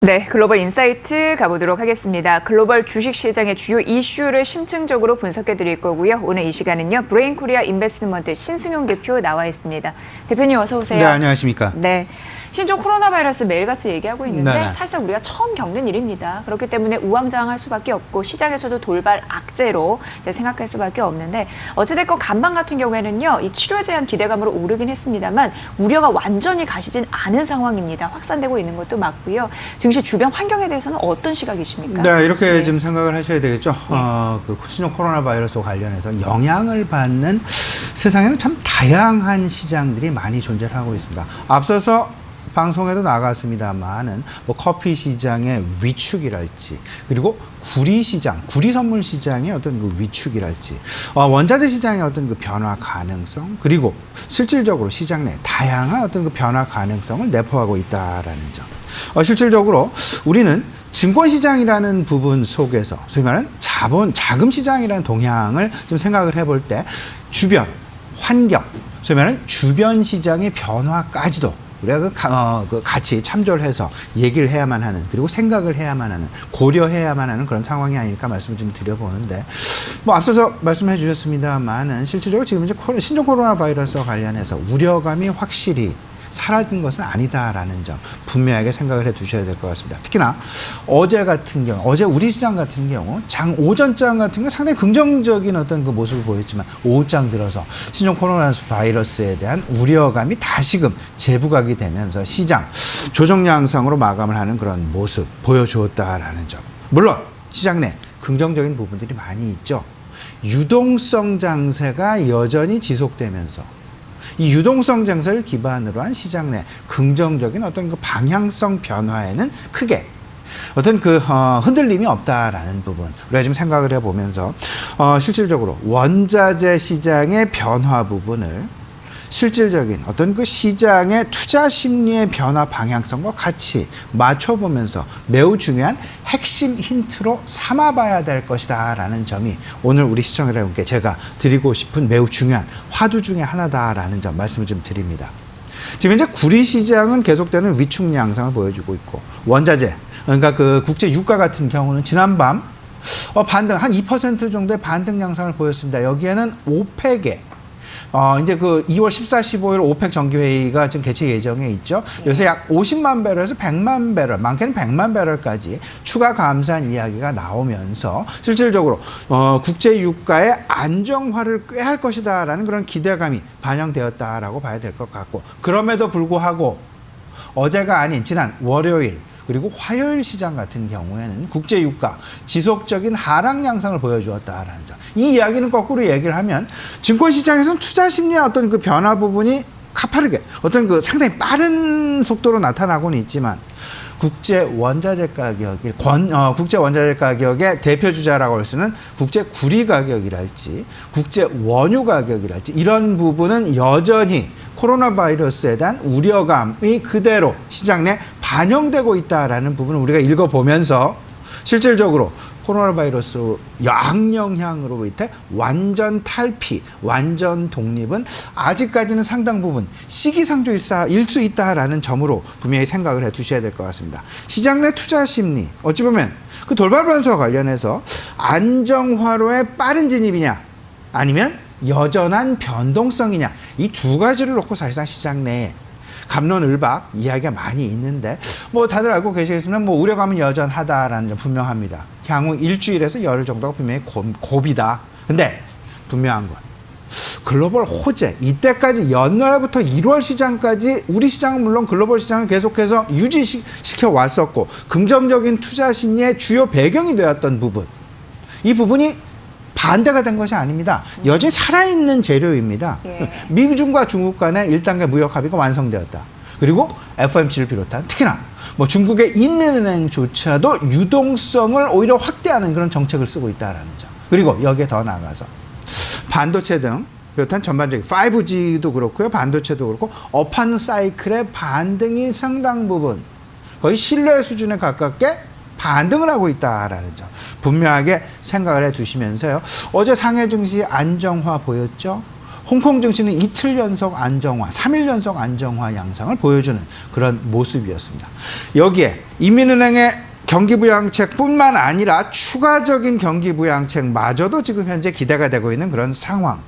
네, 글로벌 인사이트 가보도록 하겠습니다. 글로벌 주식시장의 주요 이슈를 심층적으로 분석해 드릴 거고요. 오늘 이 시간은요, 브레인 코리아 인베스트먼트 신승용 대표 나와 있습니다. 대표님 어서 오세요. 네, 안녕하십니까. 네. 신종 코로나 바이러스 매일같이 얘기하고 있는데 네네. 사실상 우리가 처음 겪는 일입니다. 그렇기 때문에 우왕좌왕할 수밖에 없고 시장에서도 돌발 악재로 이제 생각할 수밖에 없는데 어찌됐건 간밤 같은 경우에는요, 이 치료 제한 기대감으로 오르긴 했습니다만 우려가 완전히 가시진 않은 상황입니다. 확산되고 있는 것도 맞고요. 증시 주변 환경에 대해서는 어떤 시각이십니까? 네, 이렇게 좀 생각을 하셔야 되겠죠. 그 신종 코로나 바이러스와 관련해서 영향을 받는 세상에는 참 다양한 시장들이 많이 존재를 하고 있습니다. 앞서서 방송에도 나갔습니다만은 뭐 커피 시장의 위축이랄지, 그리고 구리 시장, 구리 선물 시장의 어떤 그 위축이랄지, 원자재 시장의 어떤 그 변화 가능성, 그리고 실질적으로 시장 내 다양한 어떤 그 변화 가능성을 내포하고 있다라는 점. 실질적으로 우리는 증권 시장이라는 부분 속에서 소위 말하는 자금 시장이라는 동향을 좀 생각을 해볼 때 주변 환경, 소위 말하는 주변 시장의 변화까지도 우리가 같이 참조를 해서 얘기를 해야만 하는, 그리고 생각을 해야만 하는, 고려해야만 하는 그런 상황이 아닐까 말씀을 좀 드려보는데, 뭐 앞서서 말씀해 주셨습니다만은 실질적으로 지금 이제 신종 코로나 바이러스와 관련해서 우려감이 확실히 사라진 것은 아니다라는 점 분명하게 생각을 해 두셔야 될 것 같습니다. 특히나 어제 같은 경우, 어제 우리 시장 같은 경우 오전장 같은 경우 상당히 긍정적인 어떤 그 모습을 보였지만 오후장 들어서 신종 코로나 바이러스에 대한 우려감이 다시금 재부각이 되면서 시장 조정 양상으로 마감을 하는 그런 모습 보여주었다라는 점. 물론 시장 내 긍정적인 부분들이 많이 있죠. 유동성 장세가 여전히 지속되면서 이 유동성 장세를 기반으로 한 시장 내 긍정적인 어떤 그 방향성 변화에는 크게 어떤 그 흔들림이 없다라는 부분 우리가 지금 생각을 해보면서 실질적으로 원자재 시장의 변화 부분을 실질적인 어떤 그 시장의 투자 심리의 변화 방향성과 같이 맞춰보면서 매우 중요한 핵심 힌트로 삼아봐야 될 것이다 라는 점이 오늘 우리 시청자 여러분께 제가 드리고 싶은 매우 중요한 화두 중에 하나다라는 점 말씀을 좀 드립니다. 지금 현재 구리 시장은 계속되는 위축 양상을 보여주고 있고, 원자재, 그러니까 그 국제 유가 같은 경우는 지난밤 반등 한 2% 정도의 반등 양상을 보였습니다. 여기에는 오펙의 이제 그 2월 14, 15일 오펙 정기회의가 지금 개최 예정에 있죠. 요새 약 50만 배럴에서 100만 배럴, 많게는 100만 배럴까지 추가 감산 이야기가 나오면서 실질적으로 국제 유가의 안정화를 꾀할 것이다라는 그런 기대감이 반영되었다라고 봐야 될 것 같고, 그럼에도 불구하고 어제가 아닌 지난 월요일 그리고 화요일 시장 같은 경우에는 국제 유가 지속적인 하락 양상을 보여주었다라는 점. 이 이야기는 거꾸로 얘기를 하면 증권 시장에서는 투자 심리의 어떤 그 변화 부분이 가파르게 어떤 그 상당히 빠른 속도로 나타나고는 있지만 국제 원자재 가격이 국제 원자재 가격의 대표 주자라고 할 수는 국제 구리 가격이랄지 국제 원유 가격이랄지 이런 부분은 여전히 코로나 바이러스에 대한 우려감이 그대로 시장 내 반영되고 있다라는 부분을 우리가 읽어보면서 실질적으로 코로나 바이러스 양영향으로 밑에 완전 탈피, 완전 독립은 아직까지는 상당 부분 시기상조일 수 있다라는 점으로 분명히 생각을 해 두셔야 될 것 같습니다. 시장 내 투자 심리, 어찌 보면 그 돌발 변수와 관련해서 안정화로의 빠른 진입이냐, 아니면 여전한 변동성이냐, 이 두 가지를 놓고 사실상 시장 내에 갑론을박 이야기가 많이 있는데, 뭐 다들 알고 계시겠지만 뭐 우려감은 여전하다라는 점 분명합니다. 향후 일주일에서 열흘 정도가 분명히 고비다. 근데 분명한 건 글로벌 호재, 이때까지 연말부터 1월 시장까지 우리 시장은 물론 글로벌 시장을 계속해서 유지시켜 왔었고 긍정적인 투자 심리의 주요 배경이 되었던 부분, 이 부분이 반대가 된 것이 아닙니다. 여전히 살아있는 재료입니다. 예. 미중과 중국 간의 1단계 무역 합의가 완성되었다. 그리고 FOMC를 비롯한 특히나 뭐 중국의 인민은행조차도 유동성을 오히려 확대하는 그런 정책을 쓰고 있다는 점. 그리고 여기에 더 나아가서 반도체 등 비롯한 전반적인 5G도 그렇고요, 반도체도 그렇고 업한 사이클의 반등이 상당 부분 거의 신뢰 수준에 가깝게 반등을 하고 있다라는 점 분명하게 생각을 해 두시면서요. 어제 상해 증시 안정화 보였죠. 홍콩 증시는 이틀 연속 안정화, 3일 연속 안정화 양상을 보여주는 그런 모습이었습니다. 여기에 인민은행의 경기부양책뿐만 아니라 추가적인 경기부양책마저도 지금 현재 기대가 되고 있는 그런 상황.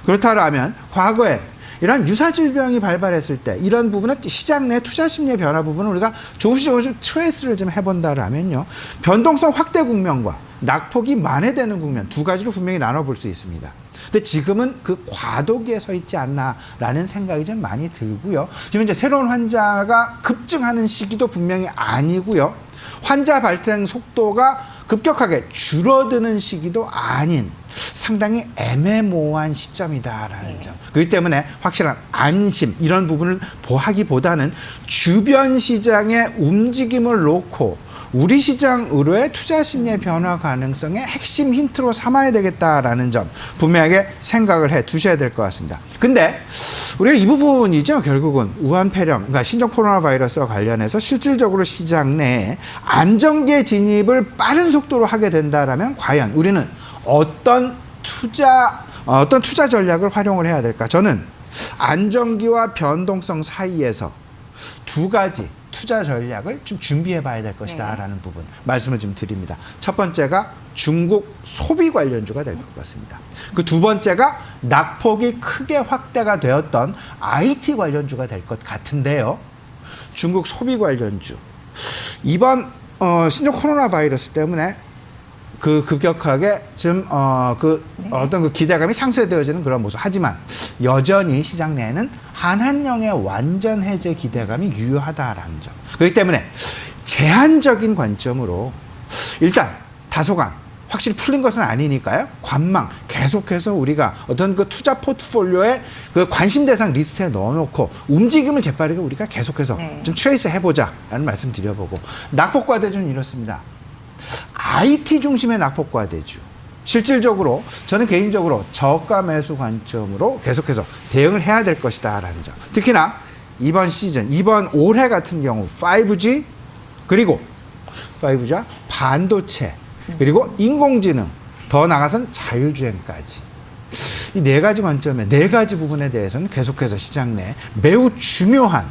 그렇다면 과거에 이런 유사질병이 발발했을 때 이런 부분은 시장 내 투자 심리의 변화 부분을 우리가 조금씩 트레이스를 좀 해본다라면요. 변동성 확대 국면과 낙폭이 만회되는 국면 두 가지로 분명히 나눠볼 수 있습니다. 근데 지금은 그 과도기에 서 있지 않나라는 생각이 좀 많이 들고요. 지금 이제 새로운 환자가 급증하는 시기도 분명히 아니고요. 환자 발생 속도가 급격하게 줄어드는 시기도 아닌 상당히 애매모호한 시점이다라는 점. 그렇기 때문에 확실한 안심 이런 부분을 보하기보다는 주변 시장의 움직임을 놓고 우리 시장 의료의 투자 심리의 변화 가능성의 핵심 힌트로 삼아야 되겠다라는 점 분명하게 생각을 해 두셔야 될 것 같습니다. 근데 우리가 이 부분이죠. 결국은 우한 폐렴, 그러니까 신종 코로나 바이러스와 관련해서 실질적으로 시장 내에 안정기의 진입을 빠른 속도로 하게 된다라면 과연 우리는 어떤 투자 전략을 활용을 해야 될까? 저는 안정기와 변동성 사이에서 두 가지 투자 전략을 좀 준비해 봐야 될 것이다 라는 부분 말씀을 좀 드립니다. 첫 번째가 중국 소비 관련주가 될 것 같습니다. 그 두 번째가 낙폭이 크게 확대가 되었던 IT 관련주가 될 것 같은데요. 중국 소비 관련주. 이번 신종 코로나 바이러스 때문에 그 급격하게 좀 어떤 그 기대감이 상쇄되어지는 그런 모습. 하지만 여전히 시장 내에는 한한령의 완전 해제 기대감이 유효하다라는 점. 그렇기 때문에 제한적인 관점으로 일단 다소간 확실히 풀린 것은 아니니까요. 관망 계속해서 우리가 어떤 그 투자 포트폴리오에 그 관심 대상 리스트에 넣어놓고 움직임을 재빠르게 우리가 계속해서 좀 트레이스 해보자라는 말씀 드려보고 낙폭과대주는 이렇습니다. IT 중심의 낙폭과대주. 실질적으로 저는 개인적으로 저가 매수 관점으로 계속해서 대응을 해야 될 것이다라는 점. 특히나 이번 시즌, 이번 올해 같은 경우 5G 그리고 5G와 반도체 그리고 인공지능 더 나아가선 자율주행까지 이 네 가지 관점에 네 가지 부분에 대해서는 계속해서 시장 내 매우 중요한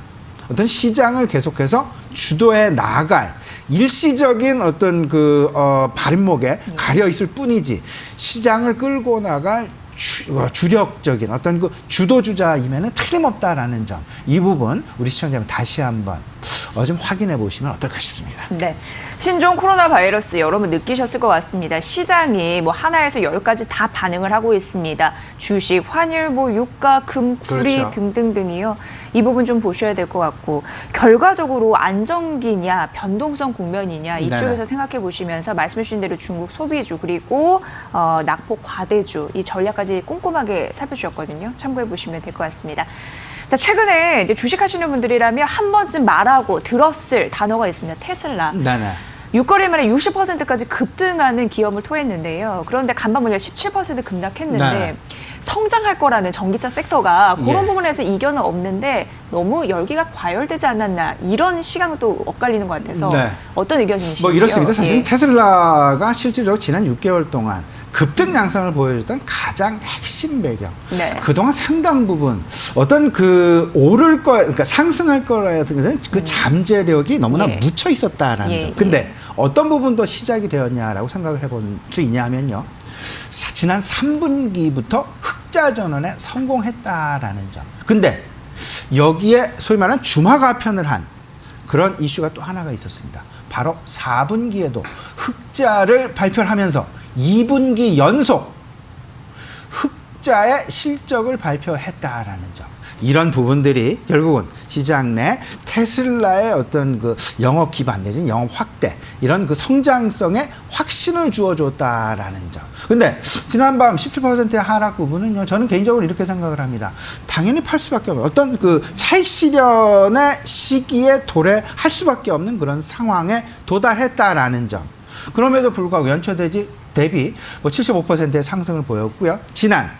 어떤 시장을 계속해서 주도해 나갈 일시적인 어떤 그 발목에 가려 있을 뿐이지 시장을 끌고 나갈 주력적인 어떤 그 주도주자임에는 틀림없다라는 점. 이 부분 우리 시청자분 다시 한번 좀 확인해 보시면 어떨까 싶습니다. 네. 신종 코로나 바이러스 여러분 느끼셨을 것 같습니다. 시장이 뭐 하나에서 10가지 다 반응을 하고 있습니다. 주식, 환율, 뭐 유가, 금, 구리 그렇죠. 등등등이요. 이 부분 좀 보셔야 될 것 같고 결과적으로 안정기냐 변동성 국면이냐 이쪽에서 네네. 생각해 보시면서 말씀해 주신 대로 중국 소비주 그리고 낙폭 과대주 이 전략까지 꼼꼼하게 살펴주셨거든요. 참고해 보시면 될 것 같습니다. 자, 최근에 이제 주식하시는 분들이라면 한 번쯤 말하고 들었을 단어가 있습니다. 테슬라. 네네. 6거래 만에 60%까지 급등하는 기업을 토했는데요. 그런데 간밤 물량 17% 급락했는데 네. 성장할 거라는 전기차 섹터가 그런 예. 부분에서 이견은 없는데 너무 열기가 과열되지 않았나 이런 시각도 엇갈리는 것 같아서 네. 어떤 의견이신지요? 뭐 이렇습니다. 사실 예. 테슬라가 실질적으로 지난 6개월 동안 급등 양상을 보여줬던 가장 핵심 배경. 네. 그동안 상당 부분 어떤 그 오를 거, 그러니까 상승할 거라는 그 잠재력이 너무나 예. 묻혀 있었다라는 예, 점. 근데 어떤 부분도 시작이 되었냐라고 생각을 해볼 수 있냐면요. 지난 3분기부터 흑자 전환에 성공했다라는 점. 근데 여기에 소위 말하는 주마가편을 한 그런 이슈가 또 하나가 있었습니다. 바로 4분기에도 흑자를 발표하면서 2분기 연속 흑자의 실적을 발표했다라는 점. 이런 부분들이 결국은 시장 내 테슬라의 어떤 그 영업 기반 내지는 영업 확대 이런 그 성장성에 확신을 주어줬다라는 점. 근데 지난밤 17%의 하락 부분은요. 저는 개인적으로 이렇게 생각을 합니다. 당연히 팔 수밖에 없는 어떤 그 차익 실현의 시기에 도래할 수밖에 없는 그런 상황에 도달했다라는 점. 그럼에도 불구하고 연초 대비 뭐 75%의 상승을 보였고요. 지난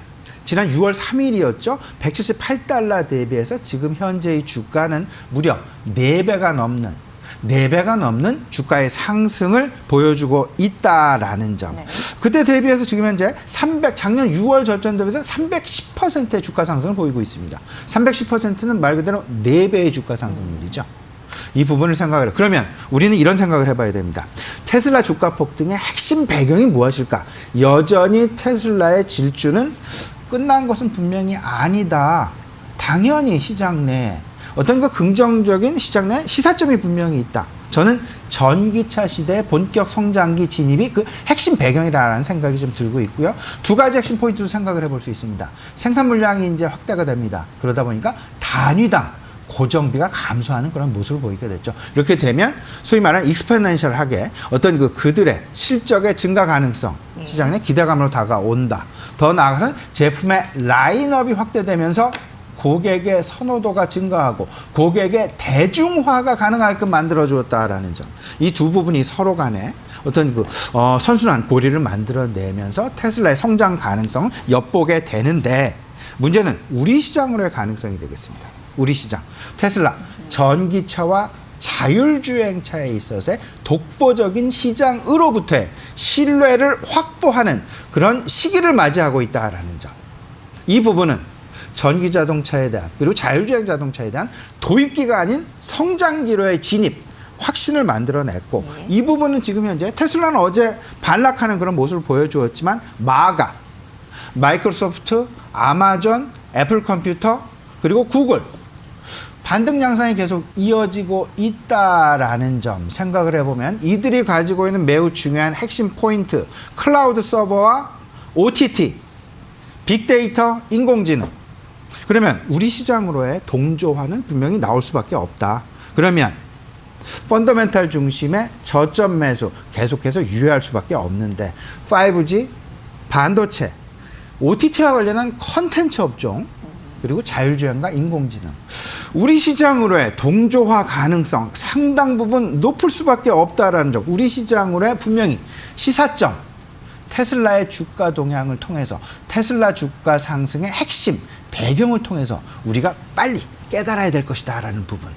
6월 3일이었죠. 178달러 대비해서 지금 현재의 주가는 무려 4배가 넘는 주가의 상승을 보여주고 있다라는 점. 네. 그때 대비해서 지금 현재 작년 6월 절전 대비해서 310%의 주가 상승을 보이고 있습니다. 310%는 말 그대로 4배의 주가 상승률이죠. 이 부분을 생각을 해요. 그러면 우리는 이런 생각을 해봐야 됩니다. 테슬라 주가 폭등의 핵심 배경이 무엇일까? 여전히 테슬라의 질주는 끝난 것은 분명히 아니다. 당연히 시장 내에 어떤 그 긍정적인 시장 내 시사점이 분명히 있다. 저는 전기차 시대의 본격 성장기 진입이 그 핵심 배경이라는 생각이 좀 들고 있고요. 두 가지 핵심 포인트로 생각을 해볼 수 있습니다. 생산 물량이 이제 확대가 됩니다. 그러다 보니까 단위당 고정비가 감소하는 그런 모습을 보이게 됐죠. 이렇게 되면 소위 말하는 익스포넨셜하게 어떤 그들의 실적의 증가 가능성, 시장 내 기대감으로 다가온다. 더 나아가서는 제품의 라인업이 확대되면서 고객의 선호도가 증가하고 고객의 대중화가 가능하게끔 만들어 주었다라는 점. 이 두 부분이 서로 간에 어떤 선순환 고리를 만들어내면서 테슬라의 성장 가능성을 엿보게 되는데, 문제는 우리 시장으로의 가능성이 되겠습니다. 우리 시장. 테슬라 전기차와 자율주행차에 있어서의 독보적인 시장으로부터의 신뢰를 확보하는 그런 시기를 맞이하고 있다라는 점. 이 부분은 전기자동차에 대한, 그리고 자율주행 자동차에 대한 도입기가 아닌 성장기로의 진입, 확신을 만들어냈고, 이 부분은 지금 현재 테슬라는 어제 반락하는 그런 모습을 보여주었지만, 마가, 마이크로소프트, 아마존, 애플 컴퓨터, 그리고 구글, 반등 양상이 계속 이어지고 있다라는 점 생각을 해보면, 이들이 가지고 있는 매우 중요한 핵심 포인트, 클라우드 서버와 OTT, 빅데이터, 인공지능, 그러면 우리 시장으로의 동조화는 분명히 나올 수밖에 없다. 그러면 펀더멘탈 중심의 저점 매수 계속해서 유효할 수밖에 없는데, 5G, 반도체, OTT와 관련한 컨텐츠 업종, 그리고 자율주행과 인공지능, 우리 시장으로의 동조화 가능성 상당 부분 높을 수밖에 없다라는 점, 우리 시장으로의 분명히 시사점, 테슬라의 주가 동향을 통해서 테슬라 주가 상승의 핵심 배경을 통해서 우리가 빨리 깨달아야 될 것이다라는 부분,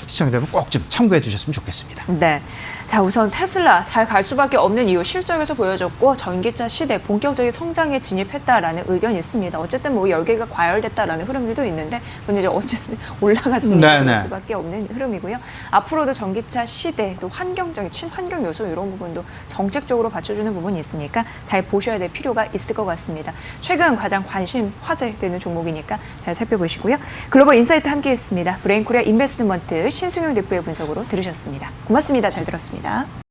시청자 여러분 꼭 좀 참고해 주셨으면 좋겠습니다. 네. 자, 우선 테슬라 잘 갈 수밖에 없는 이유 실적에서 보여줬고, 전기차 시대 본격적인 성장에 진입했다라는 의견이 있습니다. 어쨌든 뭐 열기가 과열됐다라는 흐름들도 있는데, 근데 이제 어쨌든 올라갔으니까 그럴 수밖에 없는 흐름이고요. 앞으로도 전기차 시대, 또 환경적인 친환경 요소 이런 부분도 정책적으로 받쳐주는 부분이 있으니까 잘 보셔야 될 필요가 있을 것 같습니다. 최근 가장 관심, 화제되는 종목이니까 잘 살펴보시고요. 글로벌 인사이트 함께했습니다. 브레인코리아 인베스트먼트 신승용 대표의 분석으로 들으셨습니다. 고맙습니다. 잘 들었습니다.